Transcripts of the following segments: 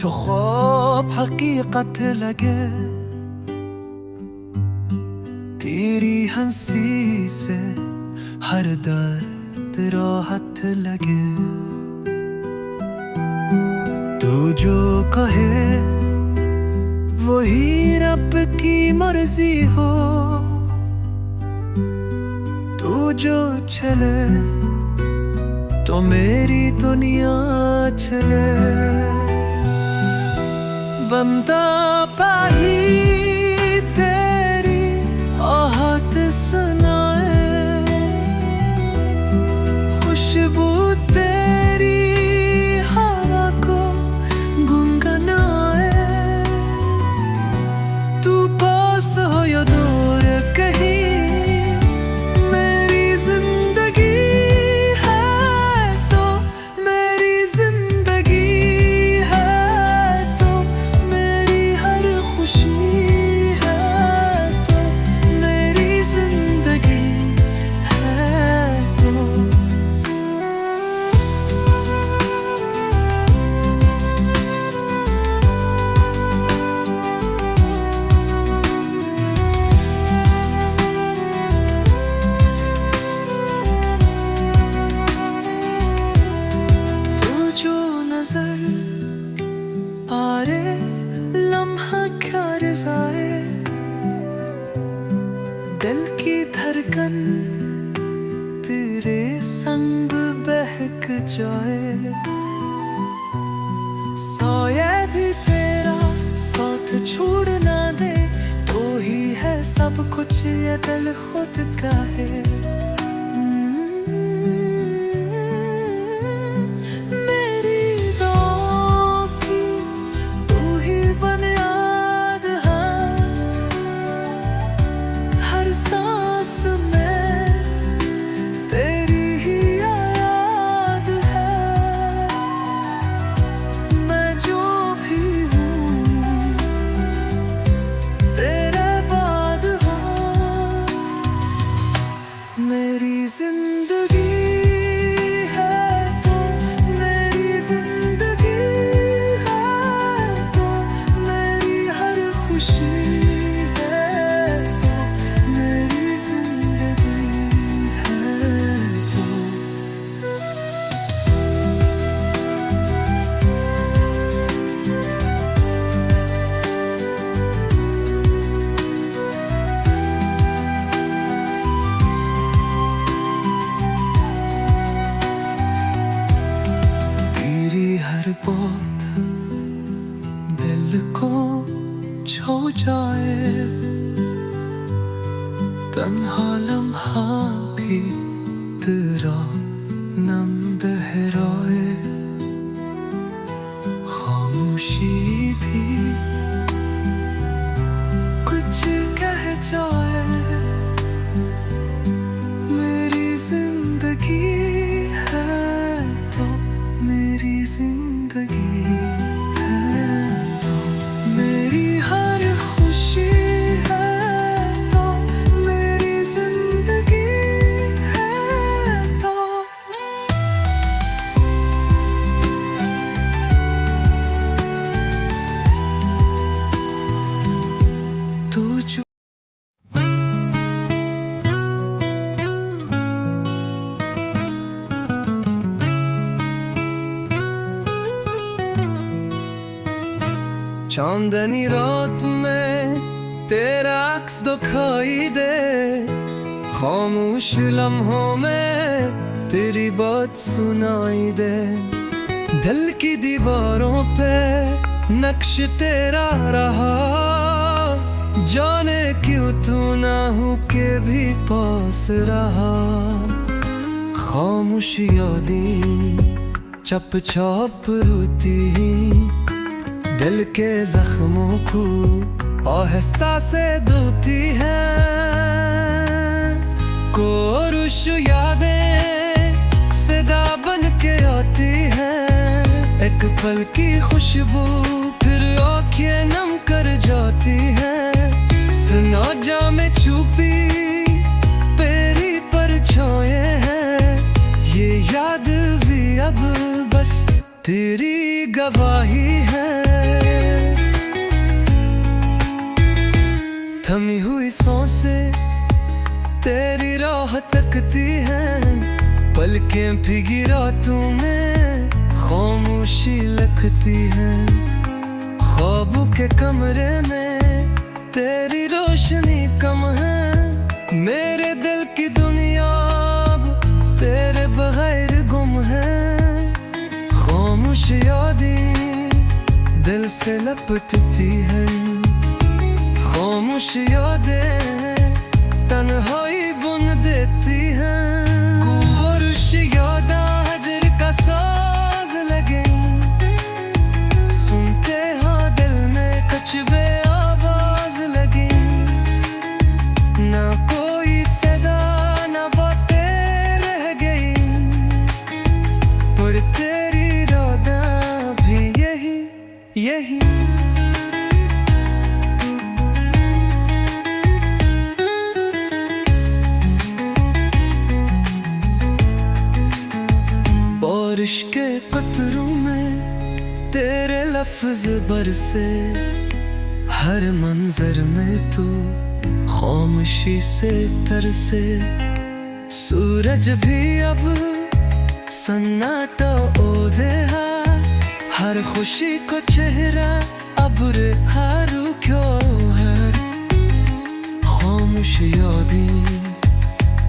तो ख्वाब हकीकत लगे, तेरी हंसी से हर दर्द राहत लगे। तू जो कहे वही रब की मर्जी हो, तू जो चले तो मेरी दुनिया चले। बंदा पाही तेरी आहट सुनाए, खुशबू तेरी हवा को गुनगुनाए। तू पास हो या दूर कहीं, मेरी जिंदगी है तो मेरी जिंदगी है तो मेरी हर खुशी है तो मेरी जिंदगी है तो। नजर आरे लम्हा क्या रिज़ाए, दिल की धड़कन तेरे संग बहक जाए। सोए भी तेरा साथ छोड़ ना दे, तो ही है सब कुछ ये दिल खुद का है। सांस में तेरी ही याद है, मैं जो भी हूँ तेरे बाद हूँ। मेरी जिंदगी है तो मेरी जिंदगी है तो मेरी हर खुशी बहुत दिल को छू जाए, तन्हा लम्हा भी तेरा नम दोहराए। खामोशी भी कुछ कह जाए, मेरी जिंदगी है तो मेरी जिंदगी है तो मेरी हर खुशी है तो मेरी जिंदगी है तो। तू जो चांदनी रात में तेरा अक्स दिखाई दे, खामोश लम्हों में तेरी बात सुनाई दे। दिल की दीवारों पे नक्श तेरा रहा, जाने क्यों तू ना हो के भी पास रहा। खामोश यादें चप चाप रोती, दिल के जख्मों को आहिस्ता से धोती है। कोरुश यादें सदा बन के आती है, एक पल की खुशबू फिर आँखें नम कर जाती है। सुना जा में छुपी तेरी परछाएं हैं, ये याद भी अब बस तेरी गवाही है। थमी हुई सांसें तेरी राह तकती हैं, पलकें भीगी रातों में खामोशी लगती है। ख्वाबों के कमरे में तेरी रोशनी कम है, मेरे दिल की दुनिया अब तेरे बगैर गुम है। खामोश यादें दिल से लपटती है, खामोश यादें तन्हाई बुन देती है। कुछ यादां हजर का साज लगे, सुनते हाँ दिल में कचबे आवाज लगे। ना कोई सदा ना बातें रह गई, पर तेरी यादां भी यही बारिश के कतरों में तेरे लफ्ज बरसे, हर मंजर में तू खामोशी से तरसे। सूरज भी अब सन्नाटा ओढ़े है, हर खुशी को चेहरा अब हारू क्यों है। खामोश यादें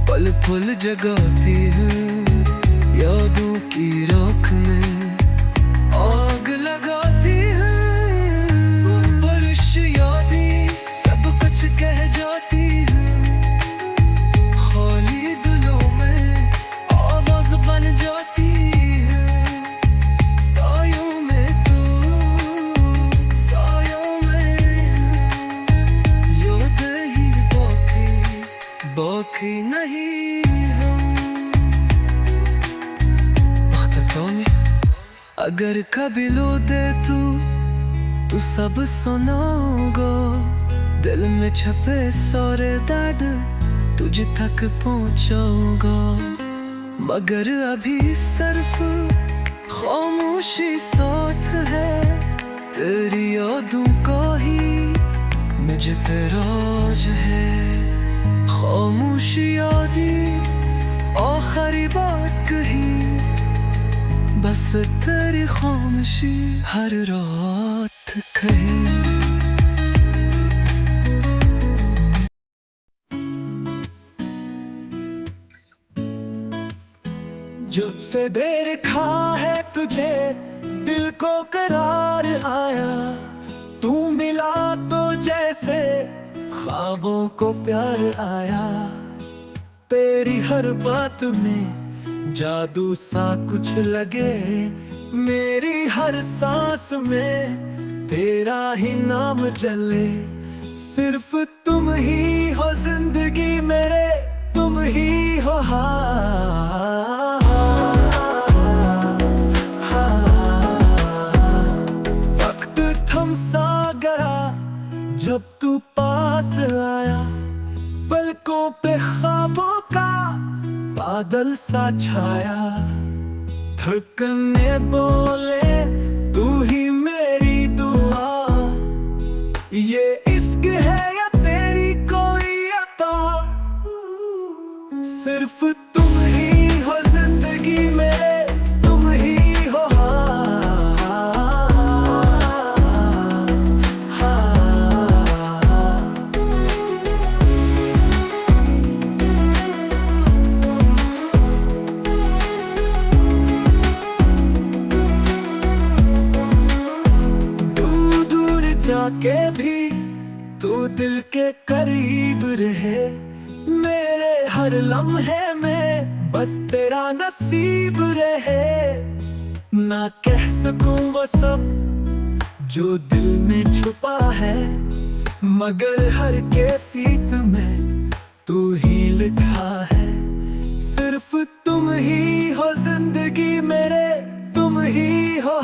पल पल जगाती है, यादों की राख में आग लगाती है। बारिश यादें सब कुछ कह जाती है, खाली दिलों में आवाज बन जाती है। सायों में तू सायों में यादें ही बाकी नहीं। अगर कभी लो दे तू सब सुनाओगा, दिल में छपे सारे दर्द तुझ तक पहुंचाऊंगा। मगर अभी सिर्फ खामोशी साथ है, तेरी यादों का ही मुझ पे राज है। खामोशी यादें आखिरी बात कही, बस तेरी खामोशी हर रात कही। जब से देखा है तुझे दिल को करार आया, तू मिला तो जैसे ख्वाबों को प्यार आया। तेरी हर बात में जादू सा कुछ लगे, मेरी हर सांस में तेरा ही नाम चले। सिर्फ तुम ही हो जिंदगी मेरे, तुम ही हो वक्त थम सा गया जब तू पास आया, पलकों पे ख्वाबों का बादल सा छाया। धड़कने बोले तू ही मेरी दुआ, ये इश्क है या तेरी कोई अता। सिर्फ तुम ही हो जिंदगी मेरे, तुम ही हो जाके भी तू दिल के करीब रहे, मेरे हर लम्हे में बस तेरा नसीब रहे। ना कह सकूं वो सब जो दिल में छुपा है, मगर हर कैफियत में तू ही लिखा है। सिर्फ तुम ही हो जिंदगी मेरे, तुम ही हो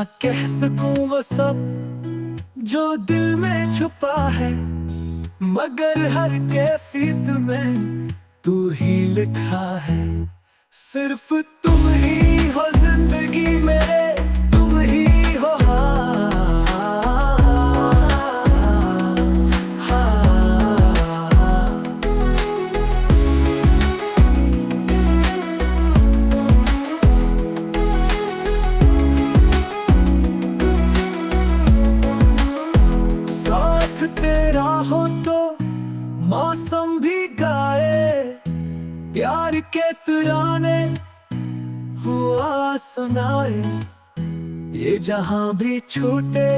ना कह सकूं वो सब जो दिल में छुपा है, मगर हर कैफियत में तू ही लिखा है। सिर्फ तुम ही हो जिंदगी मेरे, तुम ही हो साथ तेरा हो तो मौसम भी गाए, प्यार के तराने हुआ सुनाए। ये जहां भी छूटे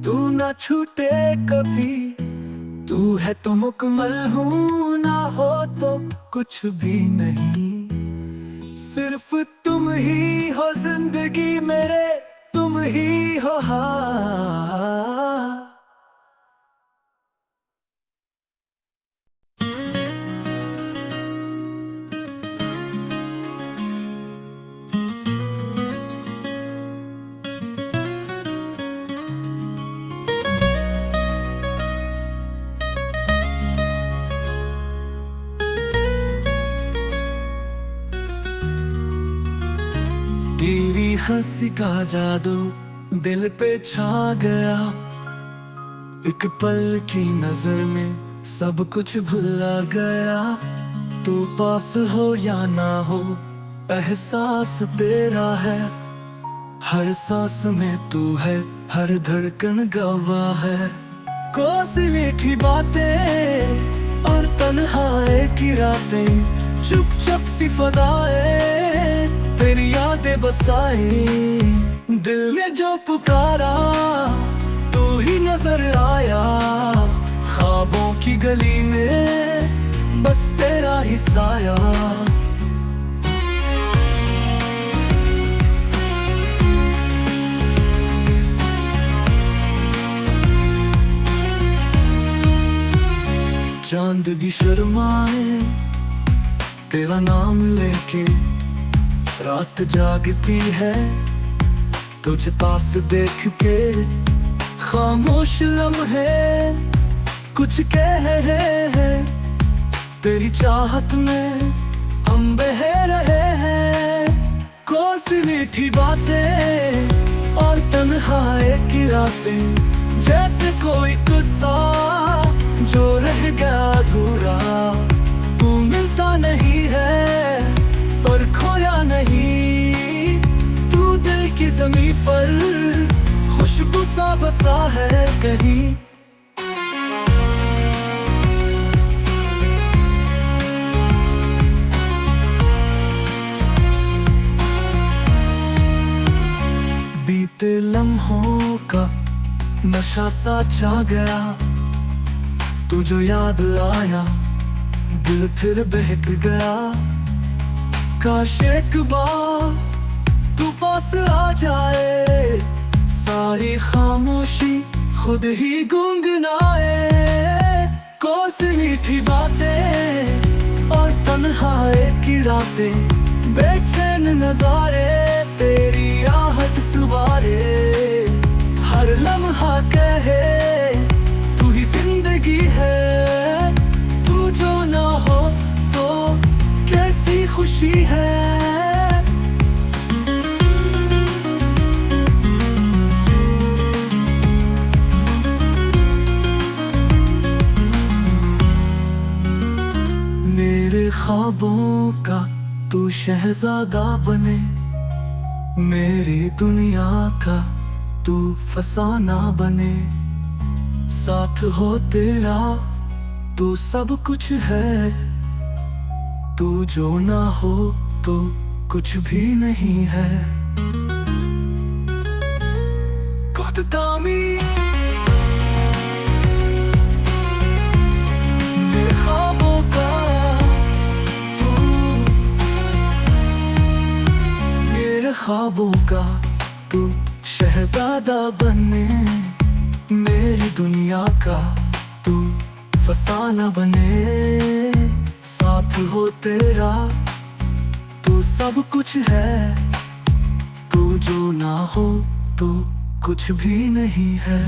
तू ना छूटे कभी, तू है तो मुकम्मल हूं, ना हो तो कुछ भी नहीं। सिर्फ तुम ही हो जिंदगी मेरे, तुम ही हो तेरी हंसी का जादू दिल पे छा गया, एक पल की नजर में सब कुछ भुला गया। तू पास हो या ना हो एहसास तेरा है, हर सांस में तू है, हर धड़कन गवाह है। कोसी मीठी बातें और तन्हाई की रातें, चुप चुप सी फदाएं तेरी यादें बसाई। दिल ने जो पुकारा तू ही नजर आया, ख्वाबों की गली में बस तेरा ही साया। चांद भी शर्माए तेरा नाम लेके, रात जागती है तुझे पास देख के। खामोश लम्हे कुछ कह रहे हैं, तेरी चाहत में हम बह रहे हैं। कौन सी मीठी बातें और तन्हाई की रातें, जैसे कोई किस्सा जो रह गया अधूरा। तू मिलता नहीं है पर खोया नहीं, तू दिल की ज़मीं पर खुशबू सा बसा है कहीं। बीते लम्हों का नशा सा छा गया, तू जो याद आया दिल फिर बहक गया। काश एक बार तू पास आ जाए, सारी खामोशी खुद ही गुनगुनाए। कौन सी मीठी बातें और तन्हाई की रातें, बेचैन नजारे तेरी आहट सवारे। हर लम्हा कहे तू ही जिंदगी है, तू जो ना हो तो कैसी खुशी है। मेरे ख्वाबों का तू शहजादा बने, मेरी दुनिया का तू फसाना बने। साथ हो तेरा तू सब कुछ है, तू जो ना हो तो कुछ भी नहीं है। खुददामी मेरे ख्वाबों का तू, मेरे ख्वाबों का तू शहजादा बने, मेरी दुनिया का तू फसाना बने। साथ हो तेरा तू सब कुछ है, तू जो ना हो तो कुछ भी नहीं है।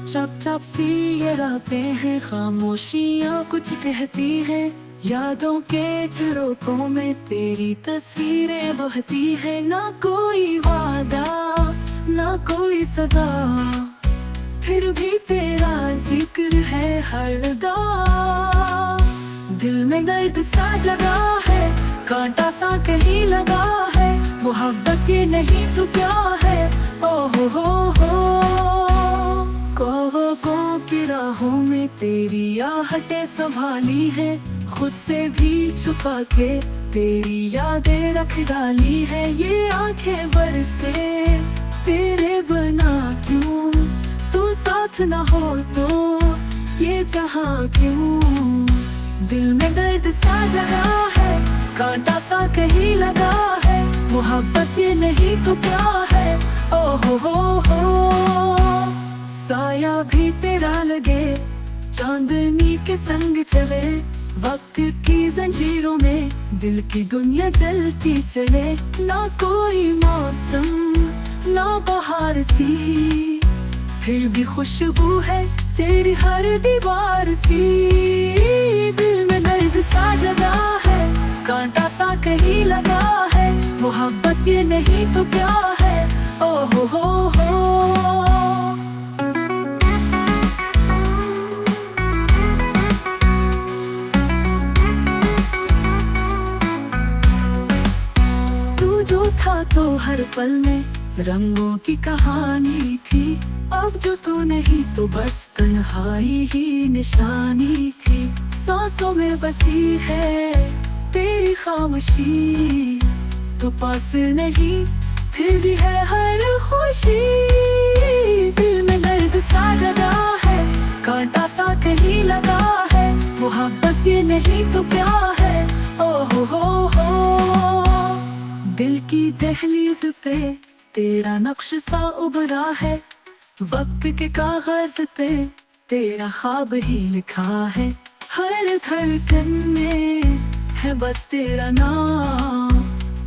चप चप सी ये रातें हैं, खामोशियाँ कुछ कहती हैं। यादों के झरोखों में तेरी तस्वीरें बहती है। ना कोई वादा ना कोई सदा, फिर भी तेरा जिक्र है हर दा। दिल में दर्द सा जगा है, कांटा सा कहीं लगा है। मोहब्बत ये नहीं तो क्या है। ओ हो ख्वाबों की राहों में तेरी आहटें संभाली है। खुद से भी छुपा के तेरी यादें रख डाली है। ये आंखें बरसे तेरे बना क्यों, तू साथ ना हो तो ये जहां क्यों। दिल में दर्द सा जगा है, कांटा सा कहीं लगा है। मोहब्बत ये नहीं तो क्या है। ओ हो साया भी तेरा लगे, चांदनी के संग चले। वक्त की जंजीरों में दिल की दुनिया जलती चले। ना कोई मौसम ना बहार सी, फिर भी खुशबू है तेरी हर दीवार सी। दिल में दर्द सा जगा है, कांटा सा कहीं लगा है। मोहब्बत ये नहीं तो क्या है। ओ हो जो था तो हर पल में रंगों की कहानी थी। अब जो तू नहीं तो बस तन्हाई ही निशानी थी। सांसों में बसी है तेरी खामोशी, तो पास नहीं फिर भी है हर खुशी। दिल में दर्द सा जगा है, कांटा सा कहीं लगा है। मोहब्बत ये नहीं तो क्या है। ओ हो दिल की दहलीज पे तेरा नक्श सा उभरा है। वक्त के कागज पे तेरा ख्वाब ही लिखा है। हर धड़कन में है बस तेरा नाम,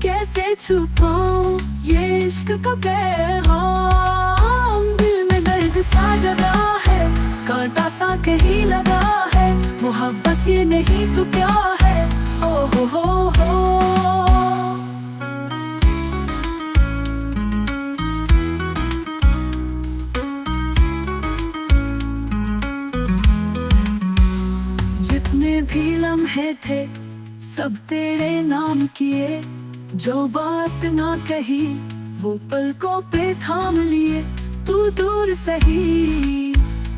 कैसे छुपाऊं ये इश्क का पैगाम। दिल में दर्द सा जगा है, कांटा सा कहीं लगा है। मोहब्बत ये नहीं तो क्या है। ओ हो जितने भी लम्हे थे सब तेरे नाम किए। जो बात ना कही वो पलकों पे थाम लिए। तू दूर सही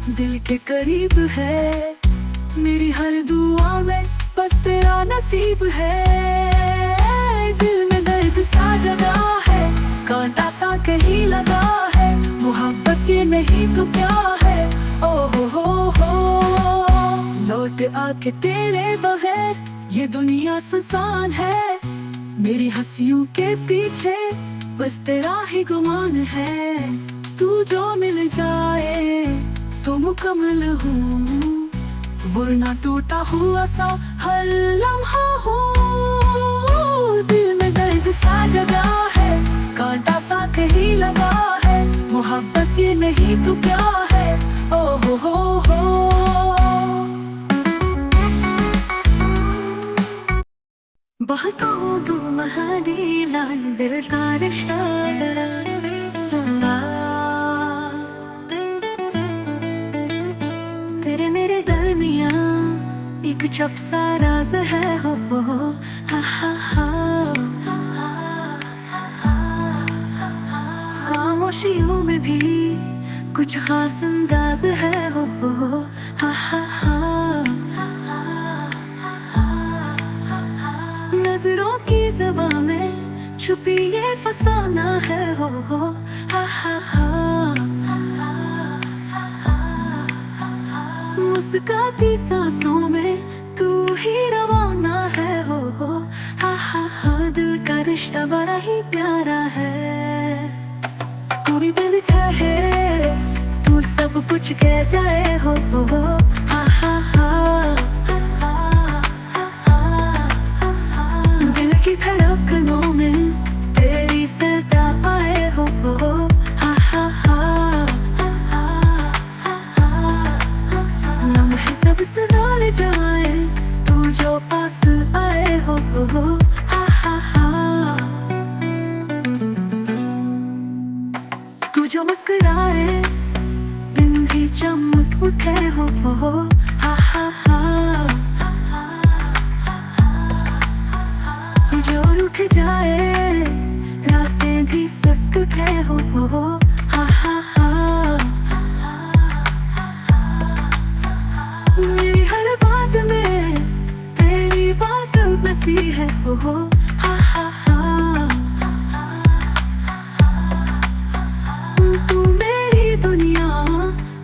दिल के करीब है, मेरी हर दुआ में बस तेरा नसीब है। दिल में दर्द सा जगा है, कांटा सा कहीं लगा है। मोहब्बत ये नहीं तो क्या है। ओ हो लौट आके तेरे बगैर ये दुनिया सुनसान है। मेरी हंसियों के पीछे बस तेरा ही गुमान है। तू जो मिल जाए तो मुकम्मल हूँ, वरना टूटा हुआ सा हर लम्हा हो। दिल में दर्द सा जगा है, कांटा सा कहीं लगा है। मोहब्बत ये नहीं तो क्या है। ओ हो बहुतों तू महादी लाल दिल का रिश्ता। तेरे मेरे दरमियाँ एक चुप सा राज है। हो हा खामोशियों में भी कुछ खास अंदाज है। हो हा नजरों की ज़बां में छुपी ये फसाना है। हो मुस्काती सांसों में तू ही रवाना है। हो दिल का रिश्ता बड़ा ही प्यारा है। कोई बिन कहे तू सब कुछ कह जाए हो हा हा हा दिल की धड़कनों में तेरी सदा आए हो हा हा हा लम्हे सब सुधार जाए तू जो पास आए हो हा हा हा तू जो मुस्कुराए दिन भी चमक उठे हो हा हा हा तू जो रुठ जाए रातें भी सुस्त उठे हो हा हा हा मेरी हर बात में तेरी बात बसी है हा हा हा तू मेरी दुनिया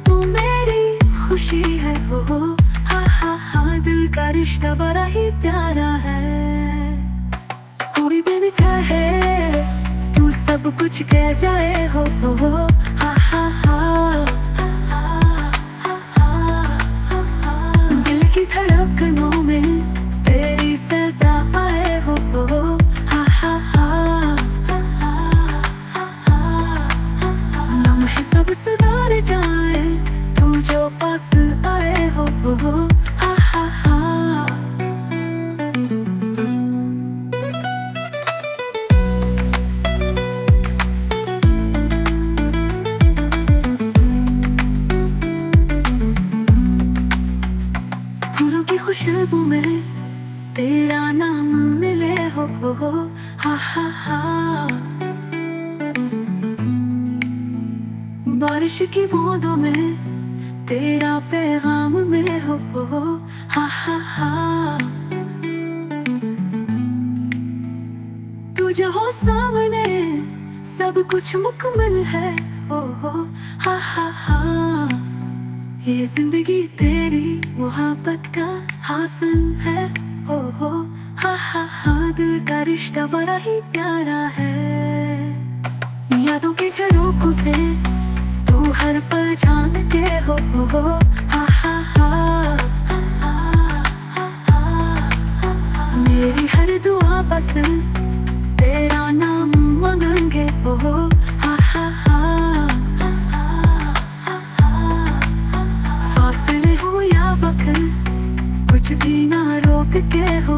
तू मेरी खुशी है हा हा हा दिल का रिश्ता बड़ा ही प्यारा है कोई बिन कहे तू सब कुछ कह जाए हो हा हा हा दिल की धड़कनों में तेरी सदा आए हो हा हा हा लम्हे सब सुधार जाए तू जो पास आए हो हा हा हा फूलों की खुशबू में तेरा नाम मिले हो हा हा हा बारिश की बूंदों में तेरा पैगाम मिले हो हा हा हा तुझे हो सामने सब कुछ मुकम्मल है हा हा हा ये जिंदगी तेरी मोहब्बत का हासिल है हा हा हा दिल का रिश्ता बड़ा ही प्यारा है यादों के झरोखों से तू हर पल जानते हो हा हा हा मेरी हर दुआ बस तेरा नाम मांगेंगे हा हा हा फासले हो या वक्त कुछ भी ना रोक के हो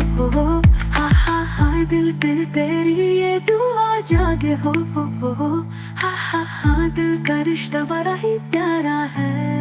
हा हा हा दिल दिल तेरी ये दुआ जागे हो हा हा हा दिल का रिश्ता बड़ा ही प्यारा है